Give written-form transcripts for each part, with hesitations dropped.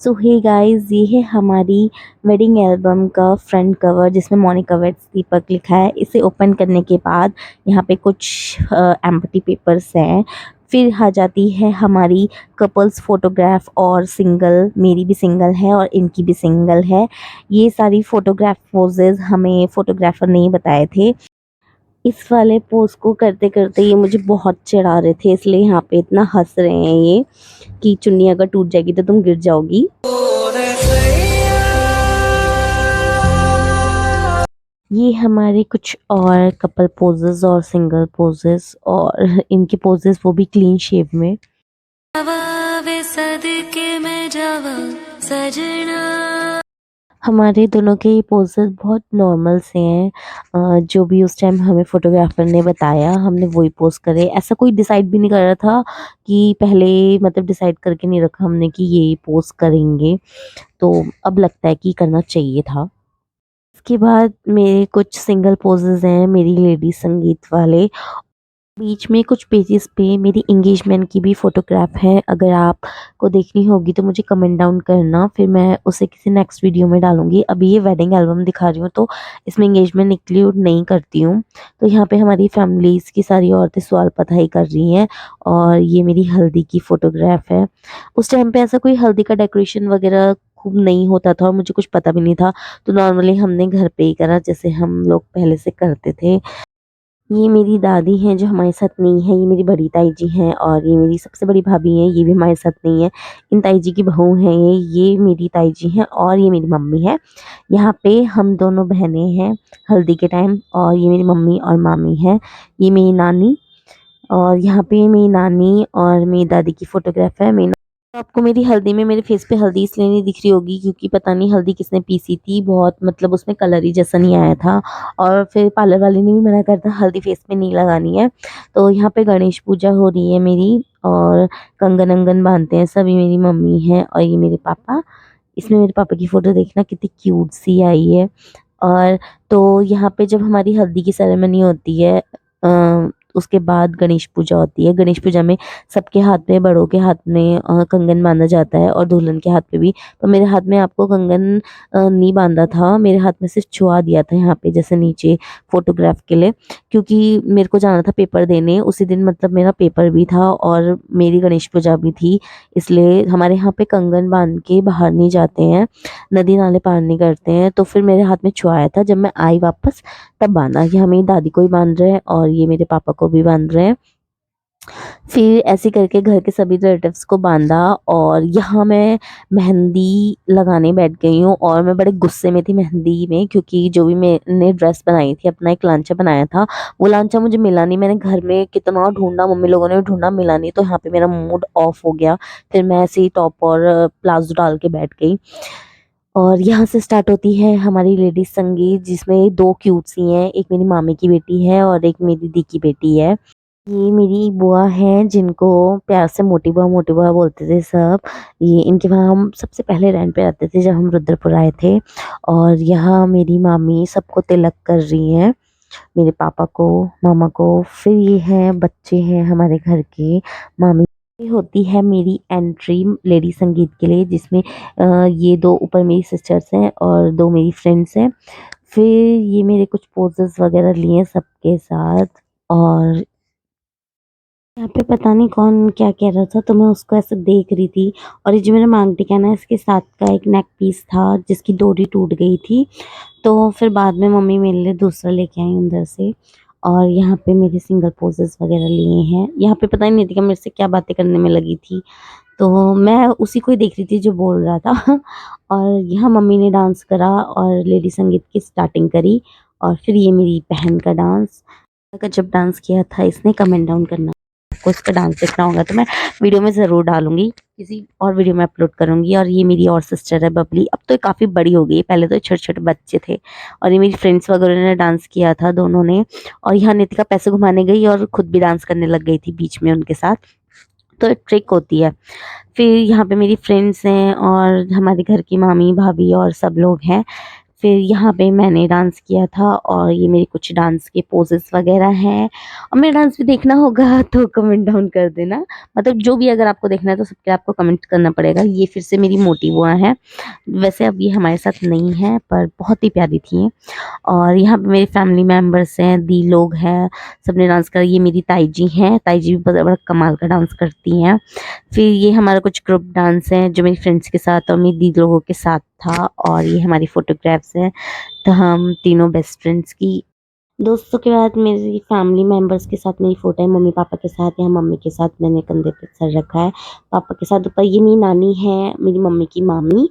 सो hey guys, ये है हमारी वेडिंग एल्बम का फ्रंट कवर जिसमें मोनिका वेड्स दीपक लिखा है। इसे ओपन करने के बाद यहाँ पे कुछ एम्प्टी पेपर्स हैं। फिर आ जाती है हमारी कपल्स फोटोग्राफ और सिंगल, मेरी भी सिंगल है और इनकी भी सिंगल है। ये सारी फोटोग्राफ पोजेज हमें फोटोग्राफर ने ही बताए थे। इस वाले पोज को करते करते ये मुझे बहुत चिढ़ा रहे थे, इसलिए यहाँ पे इतना हंस रहे हैं ये कि चुन्नी अगर टूट जाएगी तो तुम गिर जाओगी। ये हमारे कुछ और कपल पोजेस और सिंगल पोजेस, और इनके पोजेस वो भी क्लीन शेव में। हमारे दोनों के ये पोजेस बहुत नॉर्मल से हैं। जो भी उस टाइम हमें फोटोग्राफर ने बताया हमने वही पोज करे। ऐसा कोई डिसाइड भी नहीं कर रहा था कि पहले, मतलब डिसाइड करके नहीं रखा हमने कि ये पोज करेंगे, तो अब लगता है कि करना चाहिए था। इसके बाद मेरे कुछ सिंगल पोजेस हैं, मेरी लेडी संगीत वाले। बीच में कुछ पेजेस पे मेरी एंगेजमेंट की भी फोटोग्राफ है। अगर आपको देखनी होगी तो मुझे कमेंट डाउन करना, फिर मैं उसे किसी नेक्स्ट वीडियो में डालूंगी। अभी ये वेडिंग एल्बम दिखा रही हूँ तो इसमें एंगेजमेंट इंक्लूड नहीं करती हूँ। तो यहाँ पे हमारी फैमिलीज की सारी औरतें सवाल पताई कर रही हैं। और ये मेरी हल्दी की फोटोग्राफ है। उस टाइम पे ऐसा कोई हल्दी का डेकोरेशन वगैरह खूब नहीं होता था और मुझे कुछ पता भी नहीं था, तो नॉर्मली हमने घर पे ही करा जैसे हम लोग पहले से करते थे। ये मेरी दादी हैं जो हमारे साथ नहीं है, ये मेरी बड़ी ताई जी हैं और ये मेरी सबसे बड़ी भाभी हैं, ये भी हमारे साथ नहीं है। इन ताई जी की बहू हैं ये मेरी ताई जी हैं और ये मेरी मम्मी है। यहाँ पे हम दोनों बहनें हैं हल्दी के टाइम, और ये मेरी मम्मी और मामी है। ये मेरी नानी, और यहाँ पे मेरी नानी और मेरी दादी की फोटोग्राफ है। मेरी तो आपको मेरी हल्दी में मेरे फेस पे हल्दी इसलिए नहीं दिख रही होगी क्योंकि पता नहीं हल्दी किसने पीसी थी, बहुत मतलब उसमें कलर ही जैसा नहीं आया था। और फिर पार्लर वाले ने भी मना कर था हल्दी फेस पे नहीं लगानी है। तो यहाँ पे गणेश पूजा हो रही है मेरी, और कंगन अंगन बांधते हैं सभी, मेरी मम्मी है और ये मेरे पापा। इसमें मेरे पापा की फोटो देखना कितनी क्यूट सी आई है। और तो यहाँ पे जब हमारी हल्दी की सेरेमनी होती है, उसके बाद गणेश पूजा होती है। गणेश पूजा में सबके हाथ में, बड़ों के हाथ में कंगन बांधा जाता है और दुल्हन के हाथ पे भी। तो मेरे हाथ में आपको कंगन नहीं बांधा था, मेरे हाथ में सिर्फ छुआ दिया था यहाँ पे जैसे नीचे फोटोग्राफ के लिए, क्योंकि मेरे को जाना था पेपर देने उसी दिन, मतलब मेरा पेपर भी था और मेरी गणेश पूजा भी थी। इसलिए हमारे यहाँ पे कंगन बांध के बाहर नहीं जाते हैं, नदी नाले पार नहीं करते हैं। तो फिर मेरे हाथ में छुआया था, जब मैं आई वापस तब बांधा। ये मेरी दादी को भी बांध रहे हैं और ये मेरे पापा को भी बांध रहे हैं। फिर ऐसे करके घर के सभी रिलेटिव्स को बांधा, और यहाँ मैं मेहंदी लगाने बैठ गई हूँ। और मैं बड़े गुस्से में थी मेहंदी में, क्योंकि जो भी मैंने ड्रेस बनाई थी, अपना एक लांचा बनाया था, वो लांचा मुझे मिला नहीं। मैंने घर में कितना ढूंढा, मम्मी लोगों ने भी ढूंढा, मिला नहीं। तो यहाँ पे मेरा मूड ऑफ हो गया। फिर मैं ऐसे ही टॉप और प्लाजो डाल के बैठ गई। और यहाँ से स्टार्ट होती है हमारी लेडीज संगीत, जिसमें दो क्यूट सी हैं, एक मेरी मामी की बेटी है और एक मेरी दी की बेटी है। ये मेरी बुआ हैं जिनको प्यार से मोटी बुआ बोलते थे सब। ये इनके वहाँ हम सबसे पहले रेंट पे रहते थे जब हम रुद्रपुर आए थे। और यहाँ मेरी मामी सबको तिलक कर रही हैं, मेरे पापा को, मामा को। फिर ये हैं बच्चे हैं हमारे घर के, मामी। ये होती है मेरी एंट्री लेडी संगीत के लिए, जिसमें ये दो ऊपर मेरी सिस्टर्स हैं और दो मेरी फ्रेंड्स हैं। फिर ये मेरे कुछ पोजेस वगैरह लिए सबके साथ। और यहाँ पे पता नहीं कौन क्या कह रहा था, तो मैं उसको ऐसे देख रही थी। और ये जो मेरा मांग टीका है ना, इसके साथ का एक नेक पीस था जिसकी डोरी टूट गई थी। तो फिर बाद में मम्मी मेरे लिए दूसरा लेके आई अंदर से। और यहाँ पे मेरे सिंगल पोजेस वगैरह लिए हैं। यहाँ पे पता ही नहीं था कि मेरे से क्या बातें करने में लगी थी, तो मैं उसी को ही देख रही थी जो बोल रहा था। और यहाँ मम्मी ने डांस करा और लेडी संगीत की स्टार्टिंग करी। और फिर ये मेरी बहन का डांस, का जब डांस किया था इसने, कमेंट डाउन करना। आपको इसका डांस देखना होगा तो मैं वीडियो में ज़रूर डालूंगी, किसी और वीडियो में अपलोड करूंगी। और ये मेरी और सिस्टर है बबली, अब तो ये काफ़ी बड़ी हो गई, पहले तो छोटे छोटे बच्चे थे। और ये मेरी फ्रेंड्स वगैरह ने डांस किया था दोनों ने। और यहाँ नितिका पैसे घुमाने गई और खुद भी डांस करने लग गई थी बीच में उनके साथ। तो एक ट्रिक होती है। फिर यहाँ पे मेरी फ्रेंड्स हैं और हमारे घर की मामी भाभी और सब लोग हैं। फिर यहाँ पे मैंने डांस किया था और ये मेरे कुछ डांस के पोजेस वगैरह हैं। और मेरा डांस भी देखना होगा तो कमेंट डाउन कर देना। मतलब जो भी अगर आपको देखना है तो सबके आपको कमेंट करना पड़ेगा। ये फिर से मेरी मोटी बुआ हैं। वैसे अब ये हमारे साथ नहीं है पर बहुत ही प्यारी थी। और यहाँ पे मेरे फैमिली मेंबर्स हैं, दी लोग हैं, सबने डांस करा। ये मेरी ताई जी हैं, ताई जी भी बड़ा बड़ा कमाल का डांस करती हैं। फिर ये हमारा कुछ ग्रुप डांस है जो मेरी फ्रेंड्स के साथ और मेरी दीदी लोगों के साथ था। और ये हमारी फोटोग्राफ्स हैं, तो हम तीनों बेस्ट फ्रेंड्स की। दोस्तों के बाद मेरी फैमिली मेंबर्स के साथ मेरी फ़ोटो है, मम्मी-पापा के साथ या मम्मी के साथ मैंने कंधे पे सर रखा है, पापा के साथ ऊपर। ये मेरी नानी है, मेरी मम्मी की मामी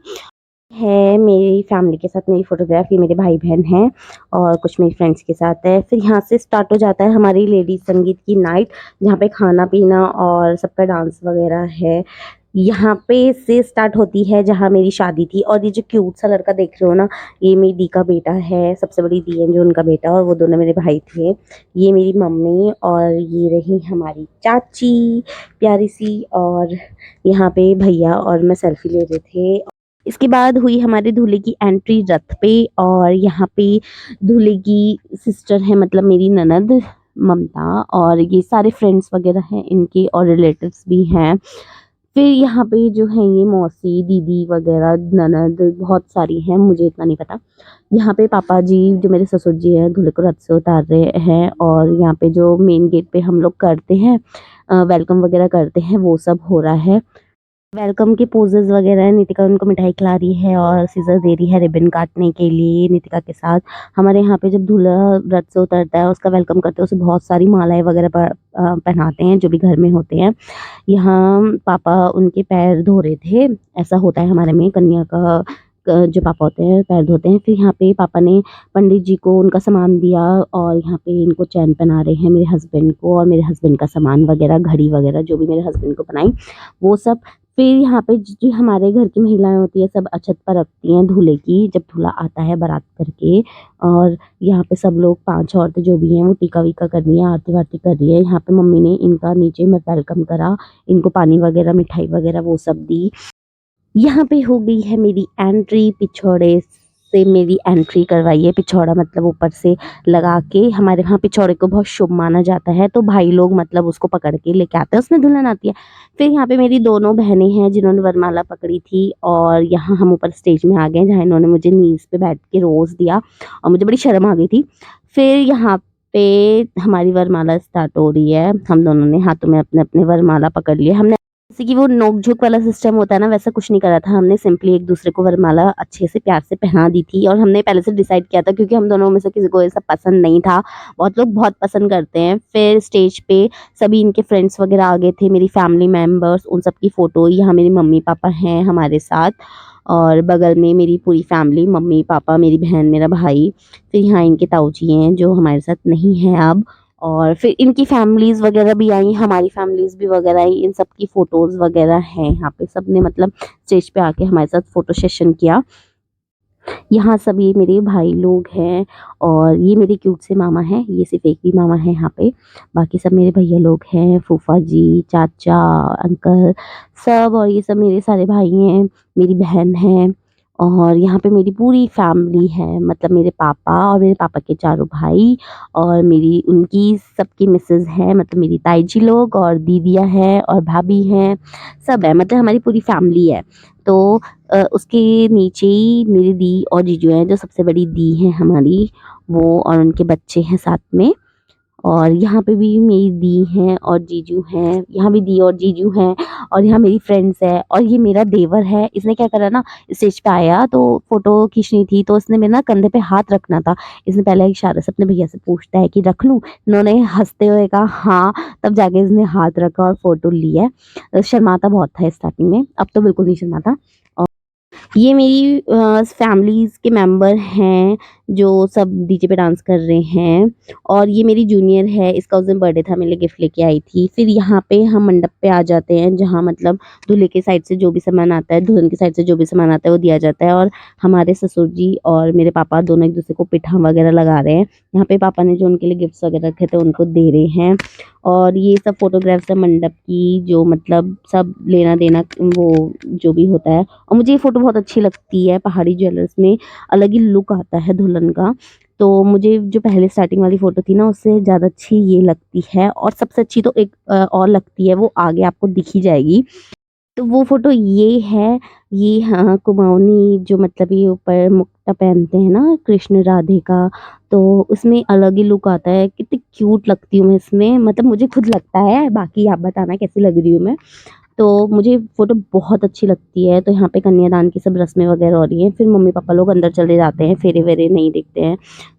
है। मेरी फैमिली के साथ मेरी फ़ोटोग्राफ, ये मेरे भाई-बहन हैं और कुछ मेरी फ्रेंड्स के साथ है। फिर यहाँ से स्टार्ट हो जाता है हमारी लेडीज़ संगीत की नाइट, जहाँ पे खाना-पीना और सबका डांस वगैरह है। यहाँ पे से स्टार्ट होती है जहाँ मेरी शादी थी। और ये जो क्यूट सा लड़का देख रहे हो ना, ये मेरी दी का बेटा है, सबसे बड़ी दी है जो उनका बेटा, और वो दोनों मेरे भाई थे। ये मेरी मम्मी और ये रही हमारी चाची प्यारी-सी, और यहाँ पे भैया और मैं सेल्फी ले रहे थे। इसके बाद हुई हमारे दूल्हे की एंट्री रथ पे। और यहाँ पे दूल्हे की सिस्टर है, मतलब मेरी ननद ममता, और ये सारे फ्रेंड्स वगैरह हैं इनके और रिलेटिव्स भी हैं। फिर यहाँ पे जो है ये मौसी, दीदी वगैरह, ननद बहुत सारी हैं, मुझे इतना नहीं पता। यहाँ पे पापा जी जो मेरे ससुर जी हैं दूल्हे को रथ से उतार रहे हैं। और यहाँ पे जो मेन गेट पे हम लोग करते हैं वेलकम वगैरह करते हैं, वो सब हो रहा है। वेलकम के पोजेज़ वगैरह है, नितिका उनको मिठाई खिला रही है और सीज़र दे रही है रिबन काटने के लिए नितिका के साथ। हमारे यहाँ पे जब दूल्हा रथ से उतरता है उसका वेलकम करते हैं, उसे बहुत सारी मालाएँ वगैरह पहनाते हैं जो भी घर में होते हैं। यहाँ पापा उनके पैर धो रहे थे, ऐसा होता है हमारे में, कन्या का जो पापा होते हैं पैर धोते हैं। फिर यहाँ पे पापा ने पंडित जी को उनका सामान दिया और यहाँ पे इनको चैन पहना रहे हैं मेरे हस्बैंड को, और मेरे हस्बैंड का सामान वगैरह, घड़ी वगैरह जो भी मेरे हस्बैंड को पहनाई वो सब। फिर यहाँ पे जो हमारे घर की महिलाएँ होती हैं सब अक्षत पर रखती हैं दूल्हे की, जब दूल्हा आता है बारात करके। और यहाँ पे सब लोग 5 औरतें जो भी हैं वो टीका-वीका कर रही हैं, आरती-वारती कर रही है। यहाँ पे मम्मी ने इनका नीचे में वेलकम करा, इनको पानी वगैरह, मिठाई वगैरह वो सब दी। यहाँ पे हो गई है मेरी एंट्री, पिछौड़े से मेरी एंट्री करवाई है। पिछौड़ा मतलब ऊपर से लगा के, हमारे यहाँ पिछौड़े को बहुत शुभ माना जाता है, तो भाई लोग मतलब उसको पकड़ के लेके आते हैं, उसमें दुल्हन आती है। फिर यहाँ पे मेरी दोनों बहनें हैं जिन्होंने वरमाला पकड़ी थी, और यहाँ हम ऊपर स्टेज में आ गए जहाँ इन्होंने मुझे नीज़ पे बैठ के रोज़ दिया और मुझे बड़ी शर्म आ गई थी। फिर यहाँ पे हमारी वरमाला स्टार्ट हो रही है, हम दोनों ने हाथों में अपने-अपने वरमाला पकड़ लिए। हमने जैसे कि वो नोक-झोंक वाला सिस्टम होता है ना, वैसा कुछ नहीं करा था। हमने सिंपली एक-दूसरे को वरमाला अच्छे से प्यार से पहना दी थी, और हमने पहले से डिसाइड किया था क्योंकि हम दोनों में से किसी को ये सब पसंद नहीं था। बहुत लोग बहुत पसंद करते हैं। फिर स्टेज पे सभी इनके फ्रेंड्स वगैरह आ गए थे, मेरी फैमिली मेंबर्स, उन सब की फ़ोटो। यहाँ मेरे मम्मी-पापा हैं हमारे साथ, और बगल में मेरी पूरी फैमिली, मम्मी-पापा, मेरी बहन, मेरा भाई। फिर यहाँ इनके ताऊ जी हैं जो हमारे साथ नहीं हैं अब। और फिर इनकी फैमिलीज़ वगैरह भी आई, हमारी फैमिलीज़ भी वगैरह आई, इन सब की फ़ोटोज़ वगैरह हैं यहाँ पे। सबने मतलब स्टेज पे आके हमारे साथ फ़ोटो सेशन किया। यहाँ सब ये मेरे भाई लोग हैं, और ये मेरे क्यूट से मामा हैं, ये सिर्फ़ एक ही मामा है यहाँ पे। बाकी सब मेरे भैया लोग हैं, फूफा जी, चाचा, अंकल सब, और ये सब मेरे सारे भाई हैं, मेरी बहन है। और यहाँ पे मेरी पूरी फैमिली है, मतलब मेरे पापा और मेरे पापा के चारों भाई, और मेरी उनकी सबकी मिसेज़ हैं, मतलब मेरी ताई जी लोग और दीदियाँ हैं और भाभी हैं, सब है, मतलब हमारी पूरी फैमिली है। तो उसके नीचे ही मेरी दी और जीजू हैं, जो सबसे बड़ी दी हैं हमारी, वो और उनके बच्चे हैं साथ में। और यहाँ पे भी मेरी दी हैं और जीजू हैं, यहाँ भी दी और जीजू हैं, और यहाँ मेरी फ्रेंड्स हैं, और ये मेरा देवर है। इसने क्या करा ना, स्टेज पे आया तो फ़ोटो खींचनी थी, तो इसने मेरे ना कंधे पे हाथ रखना था। इसने पहले इशारे से अपने भैया से पूछता है कि रख लूँ? इन्होंने हँसते हुए कहा हाँ, तब जाके इसने हाथ रखा और फ़ोटो ली है। शर्माता बहुत था स्टार्टिंग में, अब तो बिल्कुल नहीं शर्माता। ये मेरी फैमिलीज़ के मेंबर हैं, जो सब डीजे पे डांस कर रहे हैं। और ये मेरी जूनियर है, इसका उस दिन बर्थडे था, मेरे लिए गिफ्ट लेके आई थी। फिर यहाँ पे हम मंडप पे आ जाते हैं, जहाँ मतलब दूल्हे की साइड से जो भी सामान आता है, दुल्हन की साइड से जो भी सामान आता है वो दिया जाता है। और हमारे ससुर जी और मेरे पापा दोनों एक दूसरे को पिठा वगैरह लगा रहे हैं। यहाँ पे पापा ने जो उनके लिए गिफ्ट्स वगैरह रखे थे उनको दे रहे हैं। और ये सब फोटोग्राफ्स है मंडप की, जो मतलब सब लेना देना वो जो भी होता है। और मुझे ये फ़ोटो बहुत अच्छी लगती है, पहाड़ी ज्वेलर्स में अलग ही लुक आता है दुल्हन का। तो मुझे जो पहले स्टार्टिंग वाली फ़ोटो थी ना, उससे ज़्यादा अच्छी ये लगती है। और सबसे अच्छी तो एक और लगती है, वो आगे आपको दिख ही जाएगी। तो वो फ़ोटो ये है, ये हाँ, कुमाऊनी जो मतलब ये ऊपर मुक्टा पहनते हैं ना कृष्ण राधे का, तो उसमें अलग ही लुक आता है। कितनी क्यूट लगती हूँ मैं इसमें, मतलब मुझे खुद लगता है, बाकी आप बताना कैसी लग रही हूँ मैं। तो मुझे फ़ोटो बहुत अच्छी लगती है। तो यहाँ पे कन्यादान की सब रस्में वगैरह हो रही हैं, फिर मम्मी-पापा लोग अंदर चले जाते हैं, फेरे-वेरे नहीं देखते हैं।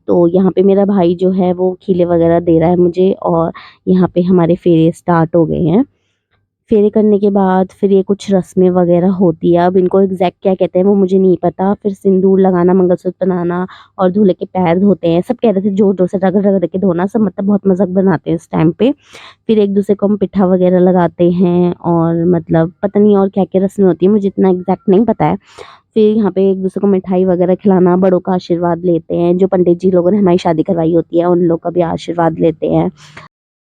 तो यहाँ पे मेरा भाई जो है वो खीले वगैरह दे रहा है मुझे, और यहाँ पे हमारे फेरे स्टार्ट हो गए हैं। फेरे करने के बाद फिर ये कुछ रस्में वगैरह होती है, अब इनको एग्ज़ैक्ट क्या कहते हैं वो मुझे नहीं पता। फिर सिंदूर लगाना, मंगलसूत्र पहनाना और दूल्हे के पैर धोते हैं। सब कह रहे थे ज़ोर-ज़ोर से रगड़-रगड़ के धोना, सब मतलब बहुत मज़ाक बनाते हैं इस टाइम पे। फिर एक-दूसरे को हम पिट्ठा वगैरह लगाते हैं, और मतलब पता नहीं और क्या-क्या रस्में होती हैं, मुझे इतना एग्ज़ैक्ट नहीं पता है। फिर यहाँ पे एक-दूसरे को मिठाई वगैरह खिलाना, बड़ों का आशीर्वाद लेते हैं, जो पंडित जी लोगों ने हमारी शादी करवाई होती है, उन लोग का भी आशीर्वाद लेते हैं।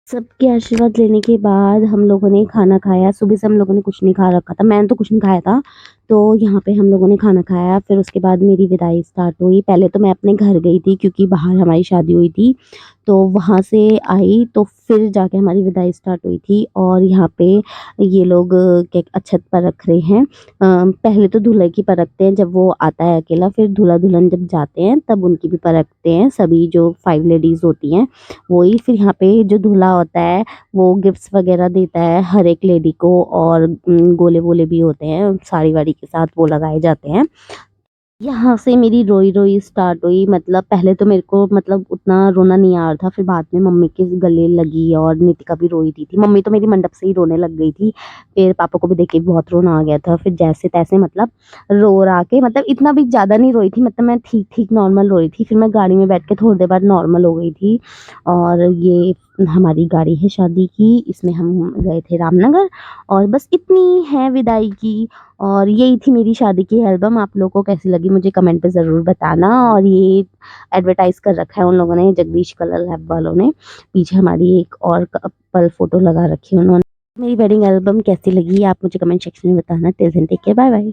सबके आशीर्वाद लेने के बाद हम लोगों ने खाना खाया। सुबह से हम लोगों ने कुछ नहीं खा रखा था, मैंने तो कुछ नहीं खाया था। तो यहाँ पे हम लोगों ने खाना खाया, फिर उसके बाद मेरी विदाई स्टार्ट हुई। पहले तो मैं अपने घर गई थी, क्योंकि बाहर हमारी शादी हुई थी। तो वहाँ से आई तो फिर जाके हमारी विदाई स्टार्ट हुई थी। और यहाँ पे ये लोग क्या अक्षत परख रहे हैं। पहले तो दूल्हे की परखते हैं जब वो आता है अकेला, फिर दूल्हा-दुल्हन जब जाते हैं तब उनकी भी परखते हैं, सभी जो 5 लेडीज़ होती हैं। वही फिर यहाँ पे जो दूल्हा होता है वो गिफ्ट्स वगैरह देता है हर एक लेडी को, और गोले-वोले भी होते हैं साड़ी-वाड़ी के साथ, वो लगाए जाते हैं। यहाँ से मेरी रोई-रोई स्टार्ट हुई, मतलब पहले तो मेरे को मतलब उतना रोना नहीं आ रहा था, फिर बाद में मम्मी के गले लगी और नितिका भी रोई रही थी। मम्मी तो मेरी मंडप से ही रोने लग गई थी, फिर पापा को भी देख के बहुत रोना आ गया था। फिर जैसे-तैसे मतलब रो-रा के, मतलब इतना भी ज़्यादा नहीं रोई थी, मतलब मैं ठीक-ठीक नॉर्मल रोई थी। फिर मैं गाड़ी में बैठ के थोड़ी देर बाद नॉर्मल हो गई थी। और ये हमारी गाड़ी है शादी की, इसमें हम गए थे रामनगर, और बस इतनी है विदाई की। और यही थी मेरी शादी की एल्बम। आप लोगों को कैसी लगी मुझे कमेंट पे ज़रूर बताना। और ये एडवर्टाइज़ कर रखा है उन लोगों ने, जगदीश कलर लैब वालों ने। पीछे हमारी एक और कपल फ़ोटो लगा रखी है उन्होंने। मेरी वेडिंग एल्बम कैसी लगी आप मुझे कमेंट सेक्शन में बताना। Till then take care, bye bye.